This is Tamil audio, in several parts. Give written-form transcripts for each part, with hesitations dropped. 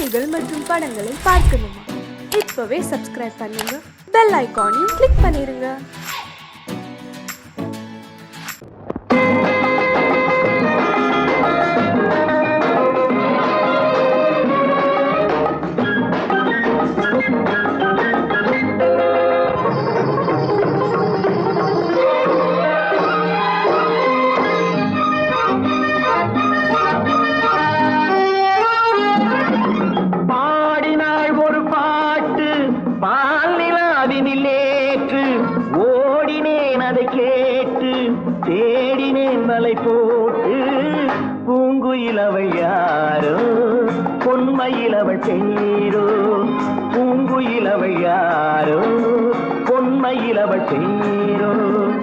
செய்திகள் மற்றும் படங்களை பார்க்கணுமா? இப்பவே சப்ஸ்கிரைப் பண்ணுங்க, பெல் ஐகானையும் கிளிக் பண்ணிருங்க. தேடினேன் மலை போட்டு பூங்குயிலவள் யாரோ பொன்மையிலவள் பேரோ பூங்குயிலவள் யாரோ பொன்மையிலவள் பேரோ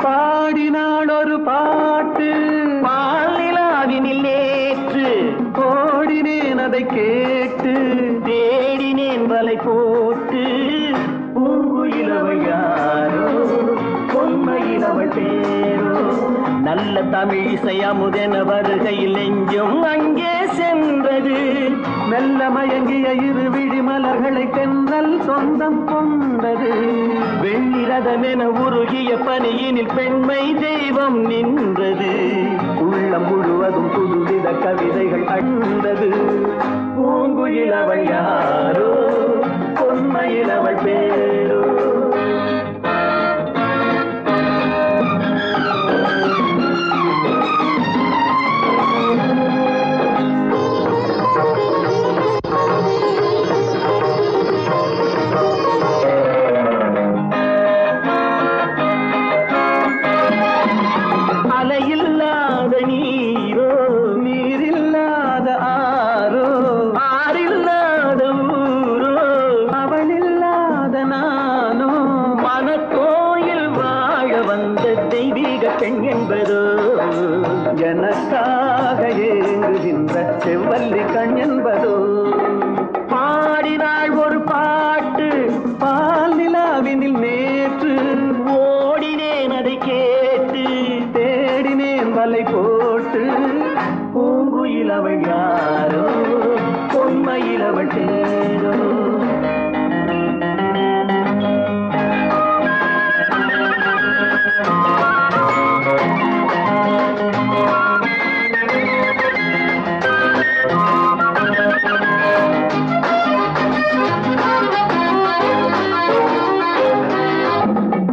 பாடினாள் ஒரு பாட்டு பாலிலாவினில் நேற்று ஓடினேன் அதை கேட்டு தேடினேன் மலை போட்டு பூங்குயிலவள் யாரோ பொன்மையிலவள் பேரோ நல்ல தமிழ் இசை அமுதென வருகையில் நெஞ்சும் அங்கே சென்றது. மெல்ல மயங்கிய இரு விழி மலர்களை தென்றல் சொந்தம் கொண்டது. வெண்ணிரதமென உருகிய பனியினில் பெண்மை தெய்வம் நின்றது. உள்ளம் முழுவதும் புதுவித கவிதைகள் அண்டது. பூங்குயிலவள் யாரோ பொன்மையிலவள் பேரோ. அலையில்லாத நீரோ நீரில்லாத ஆரோ ஆறில்லாத ஊரோ அவளில்லாத நானோ மனக்கோயில் வாழ வந்த தெய்வீக பெண் என்பதோ எனக்காக ஏங்குகின்ற செவ்வல்லி கண் என்பதோ. பாடினாள் ஒரு பாட்டு பால் நிலாவினில் நேற்று ஓடினேன் அதை கேட்டு தேடினேன் வலை போட்டு பூங்குயிலவள் யாரோ பொன்மையிலவள் பேரோ.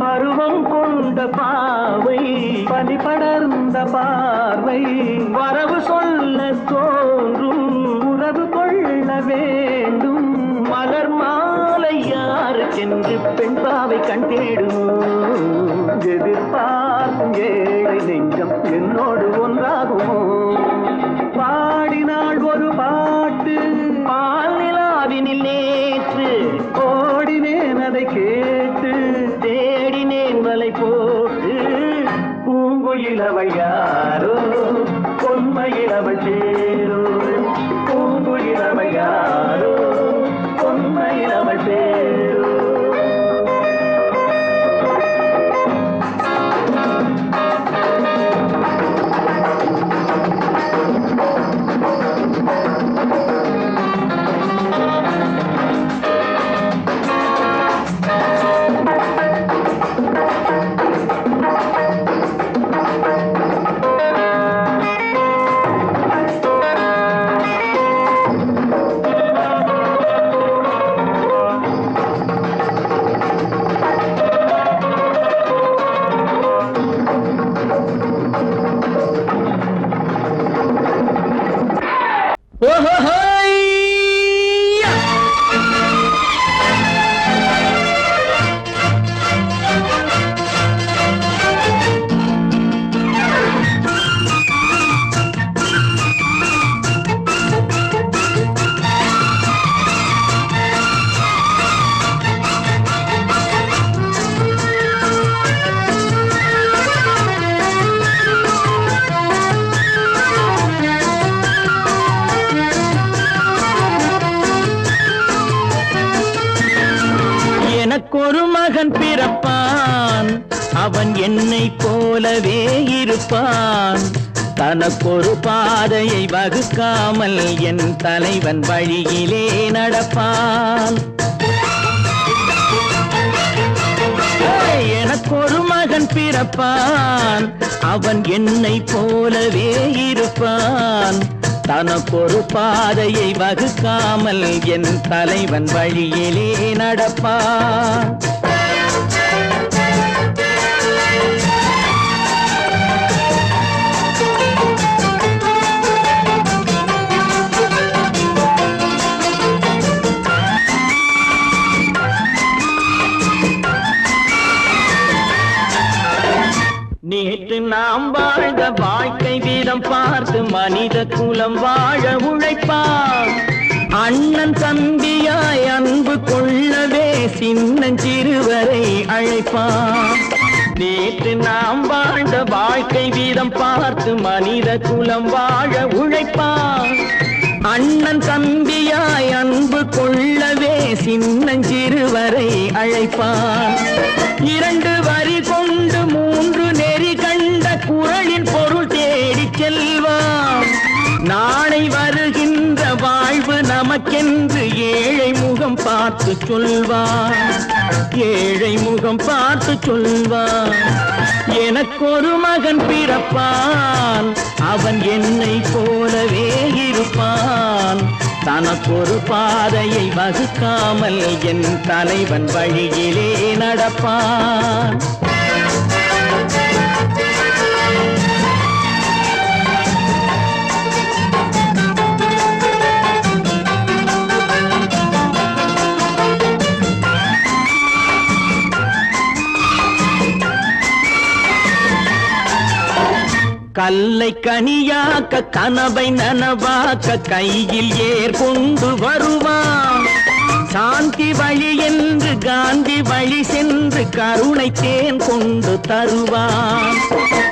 பருவம் கொண்ட பாவை பனி படர்ந்த பார்வை வரவு சொல்ல தோன்றும் உறவு கொள்ள வேண்டும். மலர் மாலை யாருக்கென்று பெண் பாவை கண் தேடும். எதிர்பார்க்கும் ஏழை நெஞ்சம் என்னோடு ஒன்றாகுமோ. பாடினாள் ஒரு பாட்டு பால் நிலாவினில் நேற்று ஓடினேன் அதை கேட்டு தேடினேன் மலை போட்டு பூங்குயிலவள் யாரோ பொன்மையிலவள் பேரோ பூங்குயிலவள் யாரோ பொன்மையிலவள் பேரோ. எனக்கொரு மகன் பிறப்பான், அவன் என்னை போலவே இருப்பான். தனக்கொரு பாதையை வகுக்காமல் என் தலைவன் வழியிலே நடப்பான். எனக்கொரு மகன் பிறப்பான், அவன் என்னை போலவே இருப்பான். தனக்கொரு பாதையை வகுக்காமல் என் தலைவன் வழியிலே நடப்பான். நேற்று நாம் வாழ்ந்த வாழ்க்கை வீதம் பார்த்து மனித குலம் வாழ உழைப்பான். அண்ணன் தம்பியாய் அன்பு கொள்ளவே சின்னஞ்சிறுவரை அழைப்பான். நேற்று நாம் வாழ்ந்த வாழ்க்கை வீதம் பார்த்து மனித குலம் வாழ உழைப்பான். அண்ணன் தம்பியாய் அன்பு கொள்ளவே சின்னஞ்சிறுவரை அழைப்பான். 2 வரி கொண்டு 3 நெறி கண்ட குறளின் பொருள் தேடி செல்வான். நாளை வருகின்ற வாழ்வு நமக்கென்று ஏழை முகம் பார்த்து சொல்வான். ஏழை முகம் பார்த்து சொல்வான். எனக்கொரு மகன் பிறப்பான், அவன் என்னை போலவே இருப்பான். தனக்கொரு பாதையை வகுக்காமல் என் தலைவன் வழியிலே நடப்பான். கல்லை கனியாக்க கனவை நனவாக்க கையில் ஏற்கொண்டு வருவான். சாந்தி வழி என்று காந்தி வழி சென்று கருணை தேன் கொண்டு தருவான்.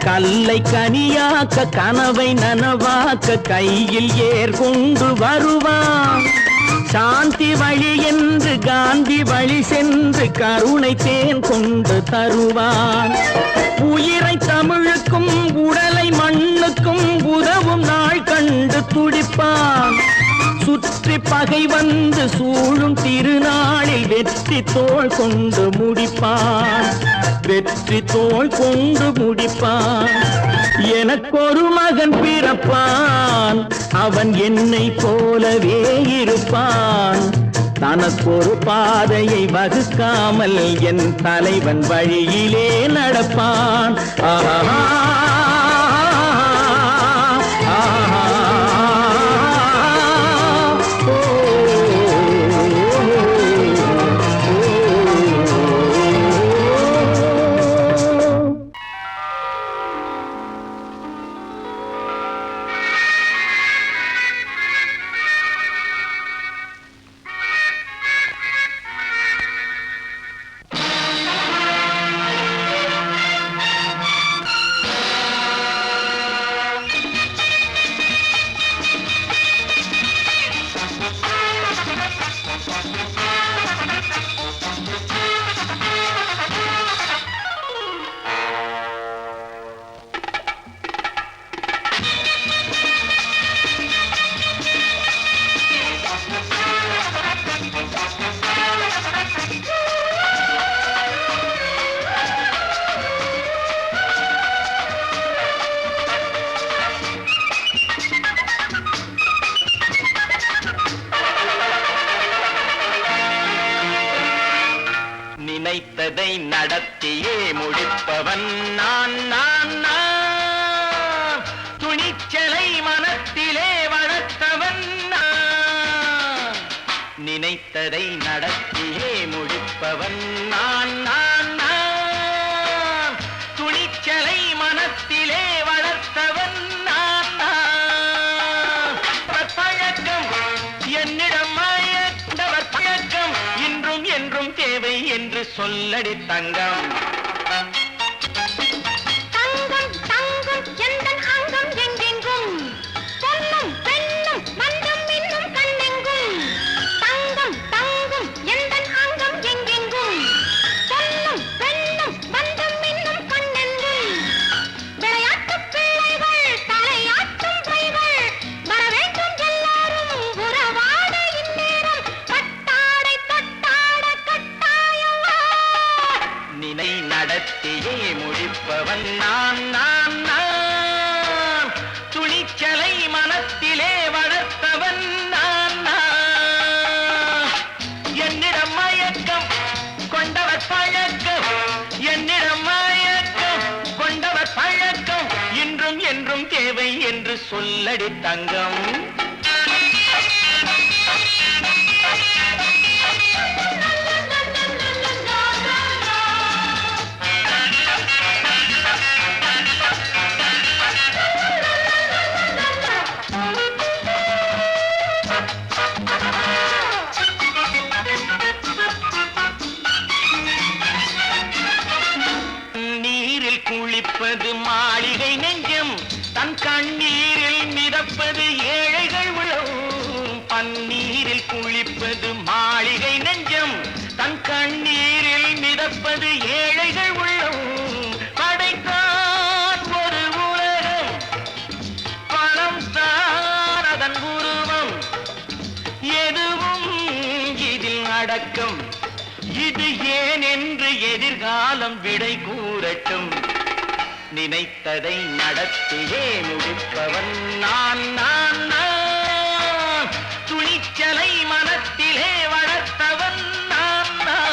கல்லை கனியாக்க கனவை நனவாக்க கையில் ஏற்கொண்டு வருவான். சாந்தி வழி என்று காந்தி வழி சென்று கருணை தேன் கொண்டு தருவான். உயிரை தமிழுக்கும் உடலை மண்ணுக்கும் உதவும் நாள் கண்டு துடிப்பான். சுற்றி பகை வந்து சூழும் திருநாளில் வெற்றி தோள் கொண்டு முடிப்பான். வெற்றி தோள் கொண்டு முடிப்பான். எனக்கொரு மகன் பிறப்பான், அவன் என்னை போலவே இருப்பான். தனக்கொரு பாதையை வகுக்காமல் என் தலைவன் வழியிலே நடப்பான். ஆஹா நினைத்ததை நடத்தியே முடிப்பவன் நான் நான் நான். துணிச்சலை மனத்திலே வளர்த்தவன் நான். நினைத்ததை நடத்தியே முடிப்பவன் நான் நான் நான். துணிச்சலை மனத்திலே வளர்த்தவன் நான் நான். பழக்கம் என்னிடம் மாயவர் பழக்கம் இன்றும் என்றும் தேவை என்று சொல்லடி தங்கம். தங்கம் தங்கம் எந்தன் அங்கம் எங்கெங்கும் பொன்னும் பெண்ணும் மந்தம் இன்னும் கண்ணெங்கும். தங்கம் தங்கம் எந்தன் அங்கம் எங்கெங்கும் பொன்னும் பெண்ணும் மந்தம் இன்னும் கண்ணெங்கும். விளையாட்டு பிள்ளைகள் தலை சொல்லடி தங்கம். நீரில் குளிப்பது மாளிகை நெஞ்சம், தன் கண்ணீரில் மிதப்பது ஏழைகள் உழவும். பன்னீரில் குளிப்பது மாளிகை நெஞ்சம், தன் கண்ணீரில் மிதப்பது ஏழைகள் உள்ளவும். படைத்தான் ஒரு உலகம், பணம் தான் அதன் உருவம், எதுவும் இதில் அடக்கம். இது ஏன் என்று எதிர்காலம் விடை கூறட்டும். நினைத்ததை நடத்தியே முடிப்பவன் நான் நான் நான். துணிச்சலை மனத்திலே வளர்த்தவன் நான் நான்.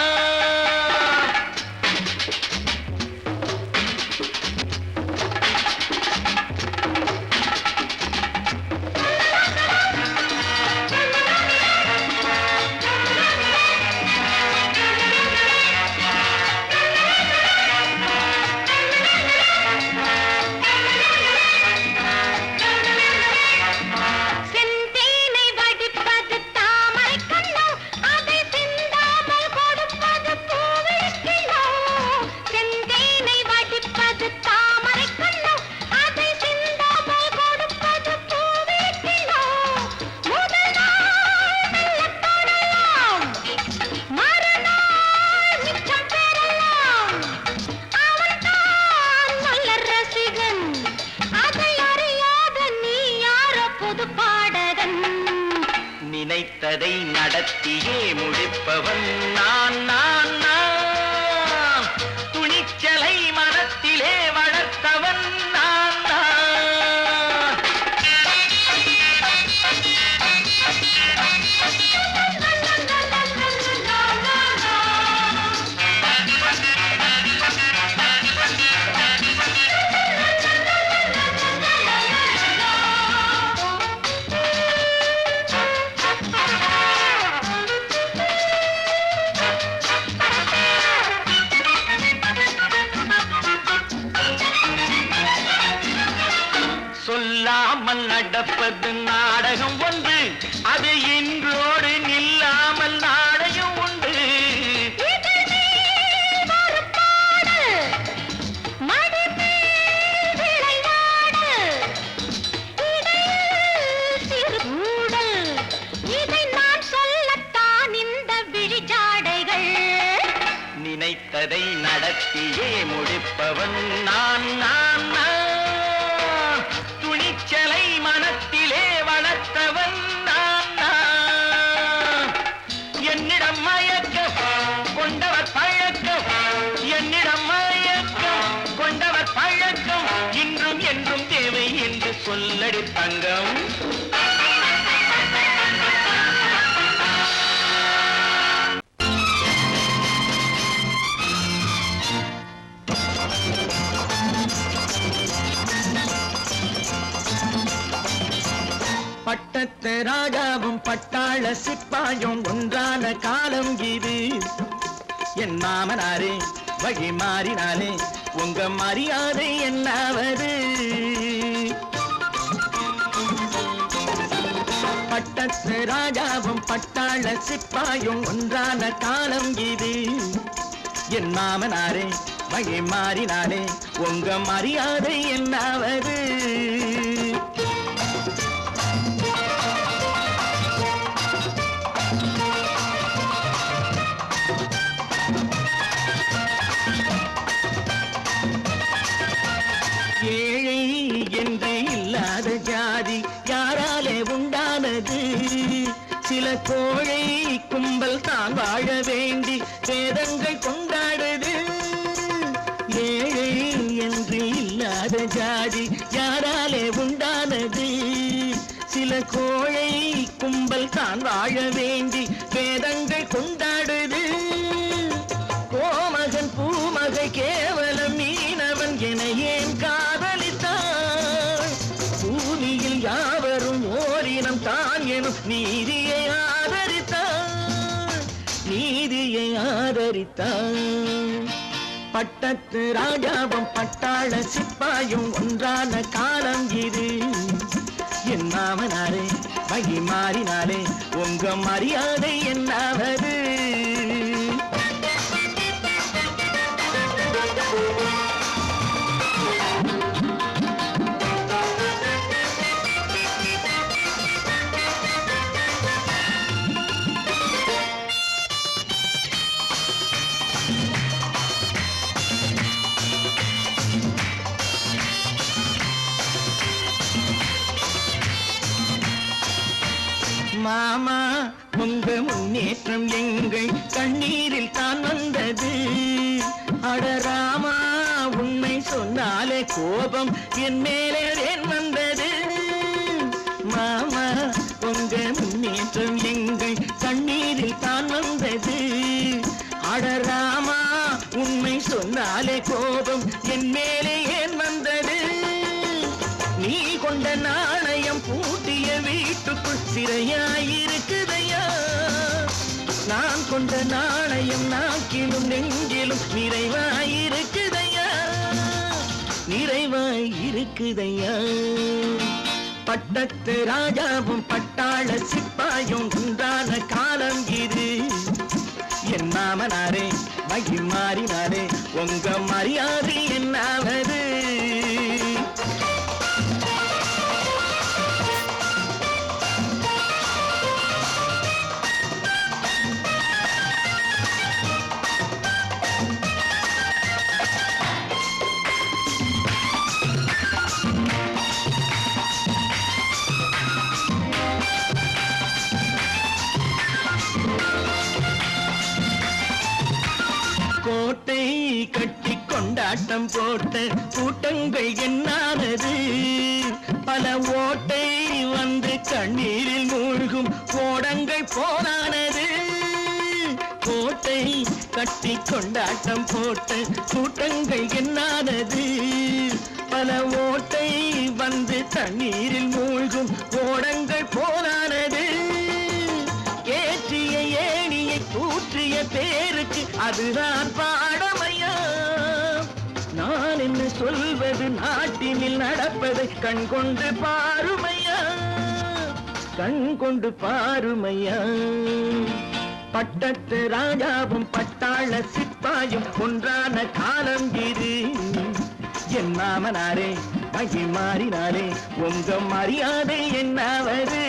செந்தேனை வடிப்பது தாமரை கண்ணோ, அதை சிந்தாமல் கொடுப்பது பூவிழிக்கிண்ணோ. செந்தேனை வடிப்பது தாமரை கண்ணோ, அதை சிந்தாமல் கொடுப்பது பூவிழிக்கிண்ணோ. முதல் நாள் மெல்லத் தொடலாம், மறுநாள் மிச்சம் பெறலாம். அவன்தான் மலர் ரசிகன், அதை அறியாத நீ யாரோ புது பாடகன். நினைத்ததை நடத்தியே முடிப்பவன் நான் நான் நான். துணிச்சலை மனத்திலே வளர்த்தவன் நான் நான். சொல்லாமல் நடப்பது நாடகம் ஒன்று, அது இன்றோடு நில்லாமல் நாடையும் உண்டு. இதழ் மேல் ஒரு பாடு, மடி மேல் விளையாடு, இடையில் சிறு ஊடல், இதை நான் சொல்லத்தான் இந்த விழிஜாடைகள். நினைத்ததை நடத்தியே முடிப்பவன் நான் நான் நான். துணிச்சலை மனத்திலே வளர்த்தவன் நான் நான். என்னிடம் மயக்கம் கொண்டவர் பழக்கம், என்னிடம் மயக்கம் கொண்டவர் பழக்கம், இன்றும் என்றும் தேவை என்று சொல்லடி தங்கம். பட்டத்து ராஜாவும் பட்டாள சிப்பாயும் ஒன்றான காலம் இது. என் மாமனாரே வழி மாறினாலே உங்க மரியாதை என்னாவது? பட்டத்து ராஜாவும் பட்டாள சிப்பாயும் ஒன்றான காலம் இது. என் மாமனாரே வழி மாறினாலே உங்க மரியாதை என்னாவது? ஏழை என்று இல்லாத ஜாதி யாராலே உண்டானது? சில கோழை கும்பல் தான் வாழ வேண்டி வேதங்கள் கொண்டாடுது. ஏழை என்று இல்லாத ஜாதி யாராலே உண்டானது? சில கோழை கும்பல் தான் வாழ வேண்டி வேதங்கள் கொண்டாடுது. கோமகன் பூமகை கேவலம் மீனவன் என ஏன் காதலித்தாள்? பூமி பறித்தான். பட்டத்து ராஜாவும் பட்டாள சிப்பாயும் ஒன்றான காலம் இது. என் மாமனாரே வகி மாறினாலே உங்க மரியாதை என்னாவது? மாமா உங்க முன்னேற்றம் எங்கள் கண்ணீரில் தான் வந்தது. அடராமா உண்மை சொன்னாலே கோபம் என் மேலே ஏன் வந்தது? மாமா உங்க முன்னேற்றம் எங்கள் கண்ணீரில் தான் வந்தது. அடராமா உண்மை சொன்னாலே கோபம் என் மேலே ஏன் வந்தது? நீ கொண்ட நாணயம் பூட்டிய வீட்டுக்குள் சிறையாயிருக்குதையா? நான் கொண்ட நாணயம் நாக்கிலும் நெஞ்சிலும் நிறைவாயிருக்குதையா? நிறைவாயிருக்குதையா? பட்டத்து ராஜாவும் பட்டாள சிப்பாயும் உண்டான காலம் இது. என் மாமனாரே வகி மாறினாரே உங்க மரியாதை என்னாவது? கோட்டை கட்டி கொண்டாட்டம் போட்ட கூட்டங்கள் என்னானது? பல ஓட்டை வந்து கண்ணீரில் மூழ்கும் கோடங்கள் போனானது. கோட்டை கட்டி கொண்டாட்டம் போட்ட கூட்டங்கள் என்னானது? பல ஓட்டை வந்து தண்ணீரில் மூழ்கும் கோடங்கள் போனானது. ஏற்றிய ஏணியை தூற்றிய பேருக்கு அதுதான் பாடமையா? நான் என்ன சொல்வது? நாட்டினில் நடப்பதை கண் கொண்டு பாருமையா? கண் கொண்டு பாருமையா? பட்டத்து ராஜாவும் பட்டாள சிப்பாயும் ஒன்றான காலம் இது. என் மாமனாரே வகி மாறினாரே உங்க மரியாதை என்னாவது?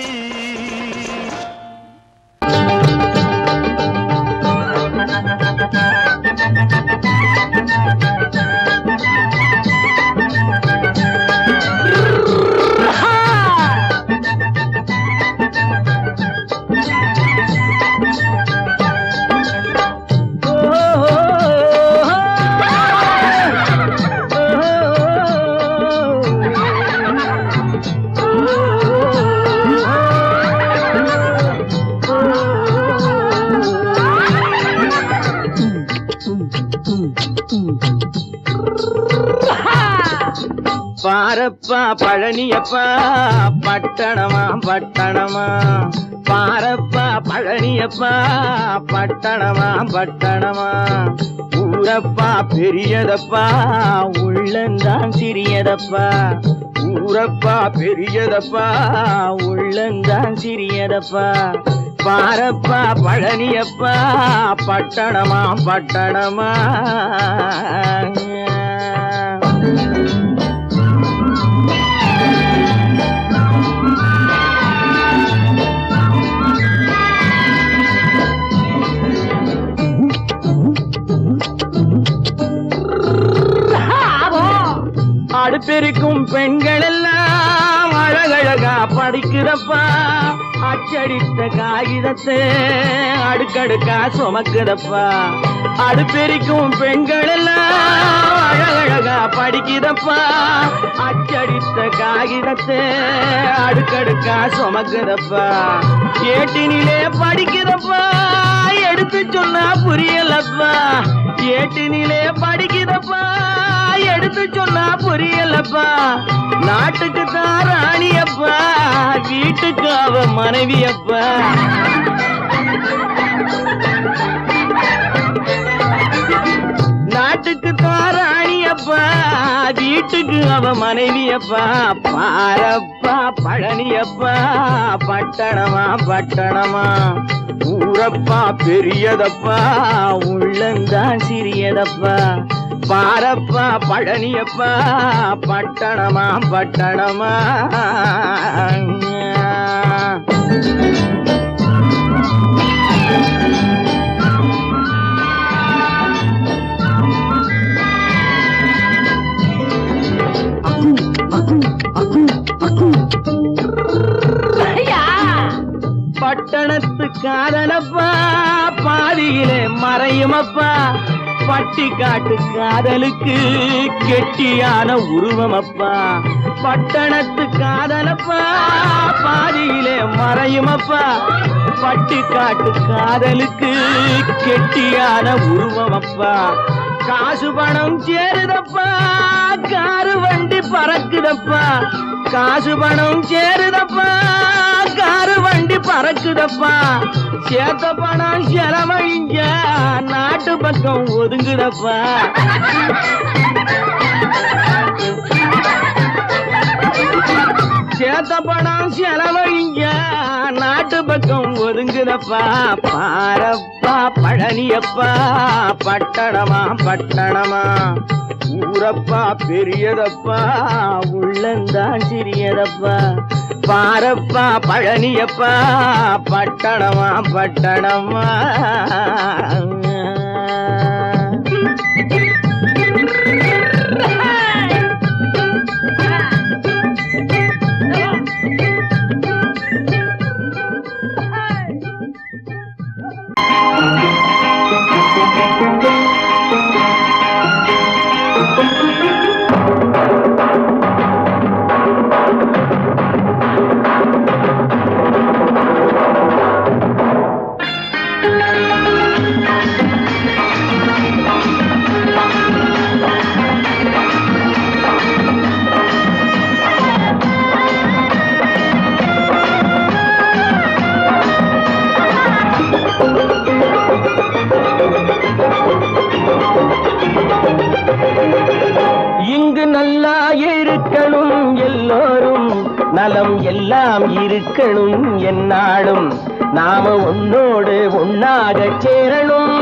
பாரப்பா பழனியப்பா பட்டணமா பட்டணமா, பாரப்பா பழனியப்பா பட்டணமா பட்டணமா, ஊரப்பா பெரியதப்பா உள்ளந்தான் சிறியதப்பா, ஊரப்பா பெரியதப்பா உள்ளந்தான் சிறியதப்பா, பாரப்பா பழனியப்பா பட்டணமா பட்டணமா. அடுப்பெருக்கும் பெண்கள் எல்லாம் அழகழகா படிக்கிறப்பா, அச்சடித்த காகிதத்தை அடுக்கடுக்கா சுமக்குதப்பா. அடுப்பெருக்கும் பெண்கள் எல்லாம் அழகழகா படிக்கிறப்பா, அச்சடித்த காகிதத்தை அடுக்கடுக்கா சுமக்குதப்பா. ஏட்டினிலே படிக்கிறப்பா எடுத்து சொன்னா புரியலப்பா, ஏட்டினிலே படிக்கிறப்பா எடுத்து சொன்னா புரியலப்பா. நாட்டுக்கு தான் ராணியப்பா, வீட்டுக்கு அவ மனைவியப்பா. எனக்கு அவ மனைவியப்பா பாரப்பா பழனியப்பா பட்டணமா பட்டணமா ஊரப்பா பெரியதப்பா உள்ளந்தான் சிறியதப்பா பாரப்பா பழனியப்பா பட்டணமா பட்டணமா பட்டணத்து காதலப்பா பாதியிலே மறையுமப்பா பட்டி காட்டு காதலுக்கு கெட்டியான உருவமப்பா பட்டணத்து காதலப்பா பாதியிலே மறையுமப்பா பட்டி காட்டு காதலுக்கு கெட்டியான உருவமப்பா காசு பணம் சேருதப்பா காரு வண்டி பறக்குதப்பா காசு பணம் சேருதப்பா காரு வண்டி பறக்குதப்பா சேத்த பணம் செலவழிஞ்ச நாட்டு பக்கம் ஒதுங்குதப்பா சேத்த பணம் செலவழிஞ்ச நாட்டு பக்கம் ஒதுங்குதப்பா பாரப்பா பழனியப்பா பட்டணமா பட்டணமா ஊரப்பா பெரியதப்பா உள்ளந்தான் சிறியதப்பா பாரப்பா பழனியப்பா பட்டணமா பட்டணமா இங்கு நல்லா இருக்கணும் எல்லோரும் நலம் எல்லாம் இருக்கணும் என்னாலும் நாம உன்னோடு ஒன்னாக சேரணும்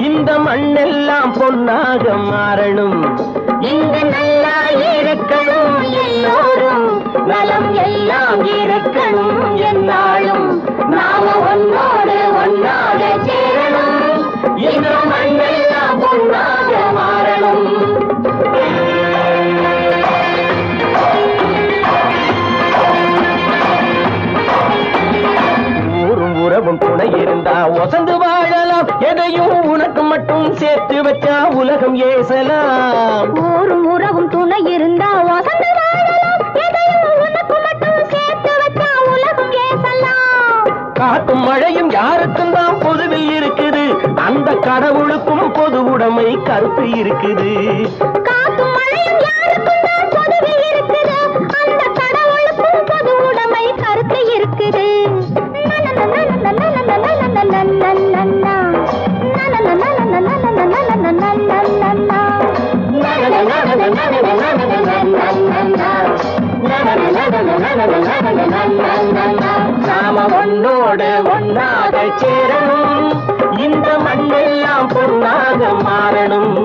இந்த மண்ணெல்லாம் பொன்னாக மாறணும் இங்கு நல்லா இருக்கணும் எல்லோரும் நலம் எல்லாம் இருக்கணும் என்னாலும் நாம உன்னோடு ஒன்னாக சேரணும் இந்த மண்ணெல்லாம் பொன்னாக மாறணும் உறவும் துணை இருந்தா ஒசந்து வாழலாம் எதையும் உனக்கு மட்டும் சேர்த்து வச்சா உலகம் ஏசலாம் ஊரும் உறவும் துணை இருந்தா வசந்து வாழலாம் எதையும் உனக்கு மட்டும் சேர்த்து வச்சா உலகம் ஏசலாம் காட்டும் மழையும் யாருக்கும் தான் பொதுவில் இருக்குது அந்த கடவுளுக்கும் பொது உடைமை கருத்து இருக்குது காட்டும் மழையும் யாருக்கும் தான் பொதுவில் இருக்குது அந்த கடவுளுக்கும் பொது உடைமை கருத்து இருக்குது நாம ஒன்னோடு ஒன்னாக சேரணும் இந்த மண்ணெல்லாம் பொன்னாக மாறணும்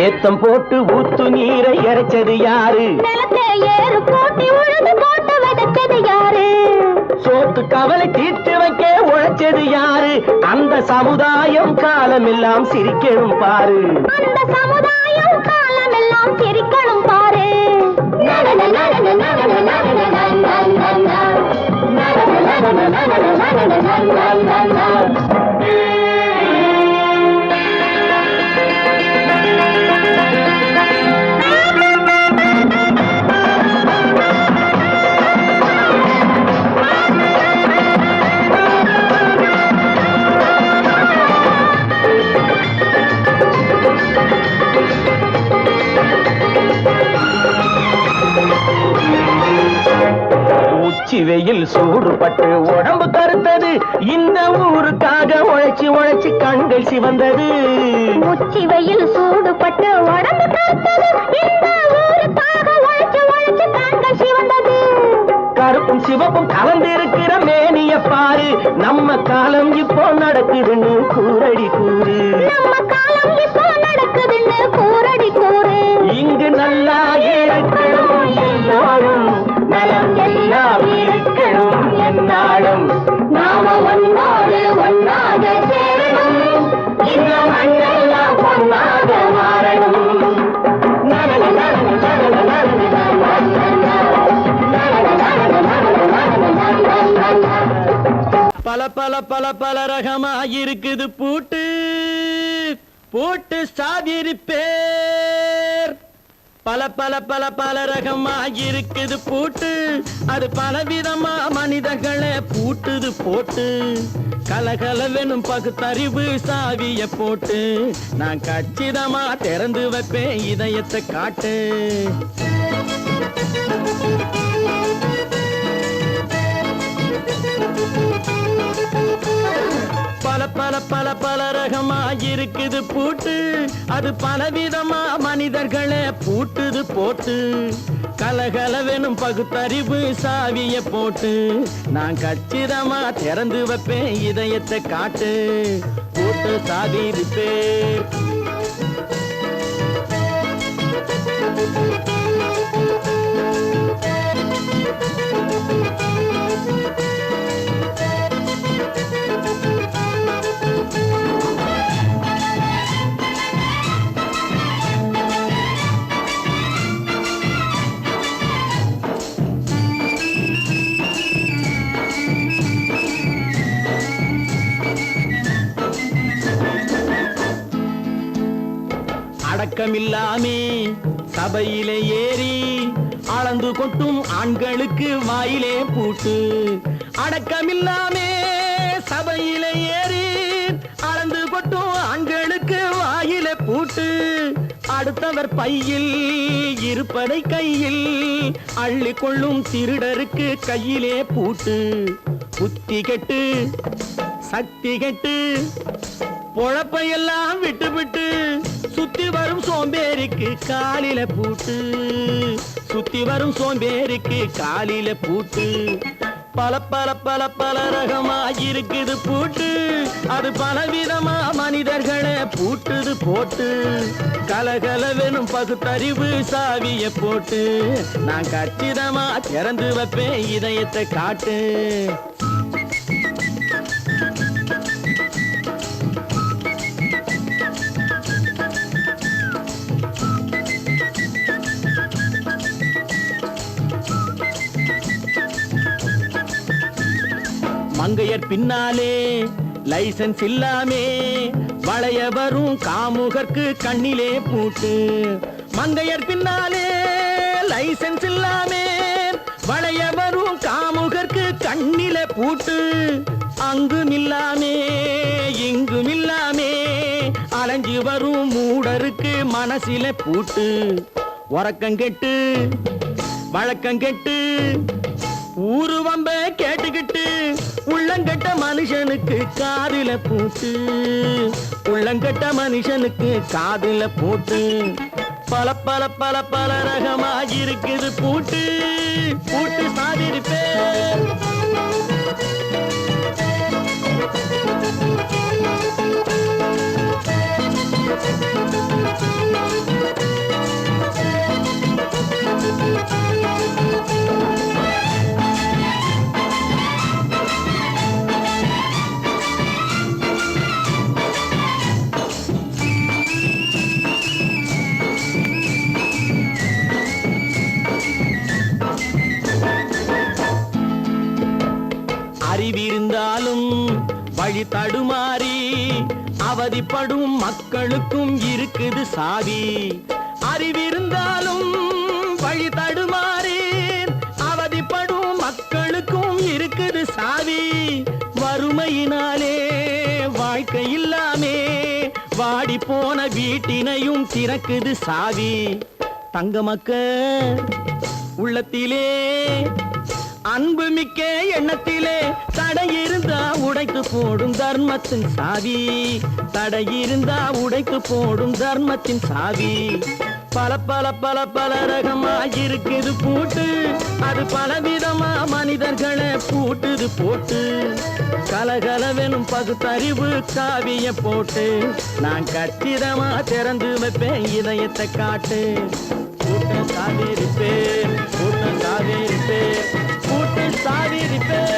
ஏத்தம் போட்டு ஊத்து நீரை இறைச்சது யாரு நிலத்தை ஏறு போட்டி உழுது போட்டு விதைச்சது யாரு சோத்து கவலை தீர்த்து வைக்க உழைச்சது யாரு அந்த சமுதாயம் காலமெல்லாம் சிரிக்கணும் பாரு அந்த சமுதாயம் காலமெல்லாம் சிரிக்கணும் பாரு உச்சி வெயில் சூடுபட்டு உடம்பு கருத்தது இந்த ஊருக்காக உழைச்சி உழைச்சி கண்கள் சிவந்தது உச்சி வெயில் சூடுபட்டு உடம்பு கருத்தது இந்த ஊருக்காக உழைச்சு உழைச்சு கண்கள் சிவந்தது கருப்பும் சிவப்பும் கலந்திருக்கிற மேனிய பாரு நம்ம காலம் இப்போ நடக்குதுன்னு கூரடி கூறு நம்ம காலம் இப்போ நடக்குதுன்னு கூரடி கூறு இங்கு நல்லா இருக்கணும் எல்லாரும் நலம் எல்லாம் இருக்கணும் என்னாலும் நாம ஒன்னோடு ஒன்னாக சேரணும் இந்த மண்ணெல்லாம் பொன்னாக மாறணும் பல பல பல பல ரகமா இருக்குது பூட்டு பூட்டு சாதிரி பேர் பல பல பல பல ரகமா இருக்குது பூட்டு அது பலவிதமா மனிதர்களை பூட்டுது போட்டு கலகலவெனும் பகுத்தறிவு சாவிய போட்டு நான் கச்சிதமா திறந்து வைப்பேன் இதயத்தை காட்டு பல பல பல பல ரகமா இருக்குது பூட்டு அது பலவிதமா மனிதர்களை பூட்டுது போட்டு கலகலவெனும் பகுத்தறிவு சாவிய போட்டு நான் கச்சிதமா திறந்து வைப்பேன் இதயத்தை காட்டு பூட்டு சாவி பேர் அடக்கமில்லாமே சபையிலே ஏறி அளந்து கொட்டும் ஆண்களுக்கு வாயிலே பூட்டு அடக்கமில்லாமே சபையிலே ஏறி அளந்து கொட்டும் ஆண்களுக்கு வாயிலே பூட்டு அடுத்தவர் பையில் இருப்பதை கையில் அள்ளி கொள்ளும் திருடருக்கு கையிலே பூட்டு புத்தி கெட்டு சக்தி கெட்டு பொழப்பையெல்லாம் விட்டு விட்டு சுத்தி வரும் சோம்பேறிக்கு காலில பூட்டு சுத்தி வரும் சோம்பேறிக்கு காலில பூட்டு பல பல பல பல ரகமா இருக்குது பூட்டு அது பலவிதமா மனிதர்களை பூட்டுது போட்டு கலகலவெனும் பகுத்தறிவு சாவிய போட்டு நான் கச்சிதமா திறந்து வைப்பேன் இதயத்தை காட்டு மங்கையர் பின்னாலே லைசன்ஸ் இல்லாமே வளைய வரும் காமுகர்க்கு கண்ணிலே பூட்டு மங்கையர் பின்னாலே லைசன்ஸ் இல்லாமே வளைய வரும் காமுகர்க்கு கண்ணிலே பூட்டு அங்கும் இல்லாமே இங்கும் இல்லாமே அலைஞ்சு வரும் மூடருக்கு மனசிலே பூட்டு உறக்கம் கெட்டு வழக்கம் கெட்டு ஊரு வம்ப கேட்டுக்கிட்டு உள்ளங்கட்ட மனுஷனுக்கு காதில பூட்டு உள்ளங்கட்ட மனுஷனுக்கு காதில பூட்டு பல பல பல பல ரகமா இருக்குது பூட்டு பூட்டு சாதிரி பேர் அறிவிருந்தாலும் வழி தடுமாறி அவதிப்படும் மக்களுக்கும் இருக்குது சாவி அறிவிருந்தாலும் வழி தடுமாறி அவதிப்படும் மக்களுக்கும் இருக்குது சாவி வறுமையினாலே வாழ்க்கை இல்லாமே வாடி போன வீட்டினையும் திறக்குது சாவி தங்க மக்க உள்ளத்திலே அன்பு மிக்க எண்ணத்திலே தடை இருந்தா உடைத்து போடும் தர்மத்தின் சாவி. தடை இருந்தா உடைத்து போடும் தர்மத்தின் சாவி. பல பல பல பல ரகமா இருக்குது பூட்டு. அது பலவிதமா மனிதர்களை பூட்டுது போட்டு. கலகலவெனும் பகுத்தறிவு காவிய போட்டு நான் கச்சிதமா திறந்து வைப்பேன் இதயத்தை காட்டு. கூட்டம் சாவிருப்பேன், கூட்டம் சாவிருப்பேன், கூட்டம் சாவிருப்பேன்.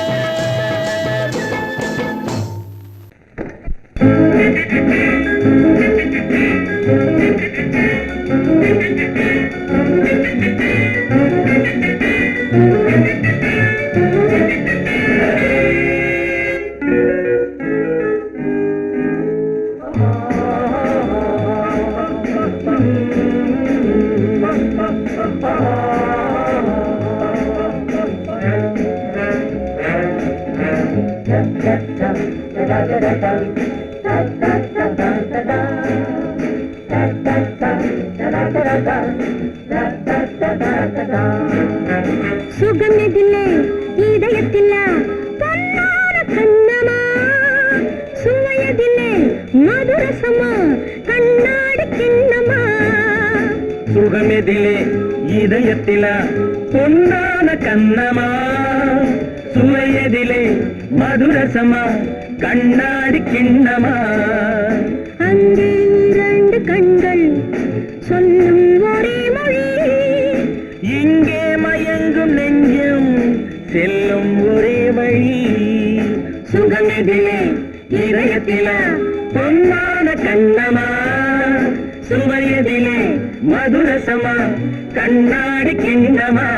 சுகமெதிலே இதயத்தில பொன்னான கண்ணமா, சுவையதிலே மதுரசமா கண்ணாடி கிண்ணமா. சுகமெதிலே இதயத்தில பொன்னான கண்ணமா, சுவையதிலே மதுரசமா கண்ணாடி கிண்ணமா. அங்கே இரண்டு கண்கள் சொல்லும் ஒரே மொழி, இங்கே மயங்கும் நெஞ்சும் செல்லும் ஒரே வழி. சுகமெதிலே இதயத்தில பொன்னான கண்ணமா, சுவையதிலே மதுரசமா கண்ணாடி கிண்ணமா.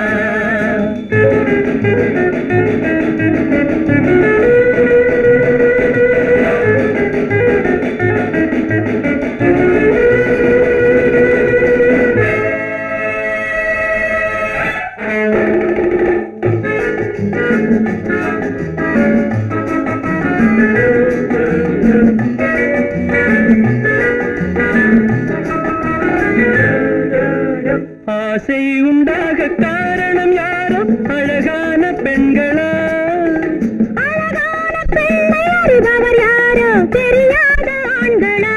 ஆசை உண்டாக காரணம் யாரோ அழகான பெண்களா. அழகான பெண்ணை அறிபவர் யாரோ தெரியாத ஆண்களா.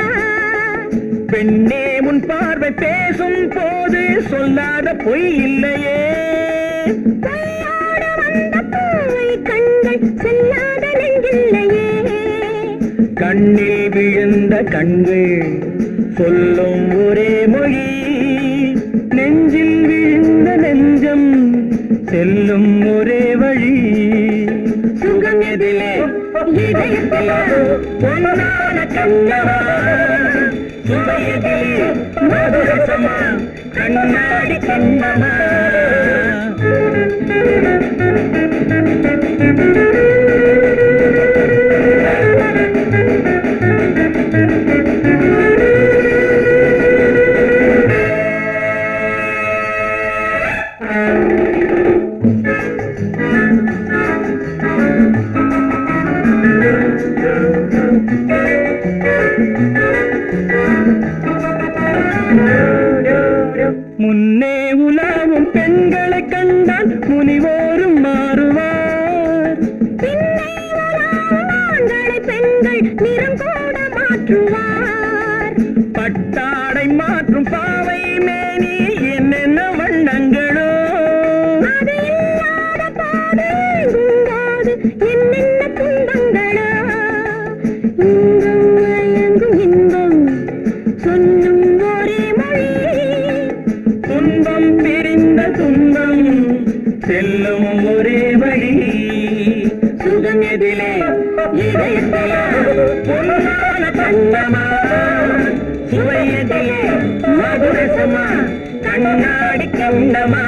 பெண்ணே உன் பார்வை பேசும் போது சொல்லாத பொய் இல்லையே. கையோடு வந்த பூவை கண்கள் செல்லாத நெஞ்சில்லையே. கண்ணில் விழுந்த கண்கள் சொல்லும் ஒரே மொழி, நெஞ்சில் விழுந்த நெஞ்சம் செல்லும் ஒரே வழி. சுகம் எதிலே இதயத்திலே பொன்னான கண்ணமா, சுவையதிலே மதுரசமா கண்ணாடி கிண்ணமா. முன்னே உலாவும் பெண்களை கண்டால் முனிவோரும் மாறுவார். பின்னை உலாவும் ஆண்களை பெண்கள் நிறம் கூட மாற்றுவார். பட்டாடை மாற்றும் பாவை மேனி என்னென்ன வண்ணங்களோ. அது இல்லாத பாதை எங்குங்காது என்னென்ன துன்பங்களோ. இன்பம் மயங்கும் இன்பம் சொல்லும் ஒரே மொழி, துன்பம் பிரிந்த துன்பம் செல்லும் ஒரே வழி. சுகம் எதிலே இதயத்தில பொன்னான கண்ணமா, சுவையதிலே மதுரசமா கண்ணாடி கண்ணமா.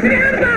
சரியா இருக்கா?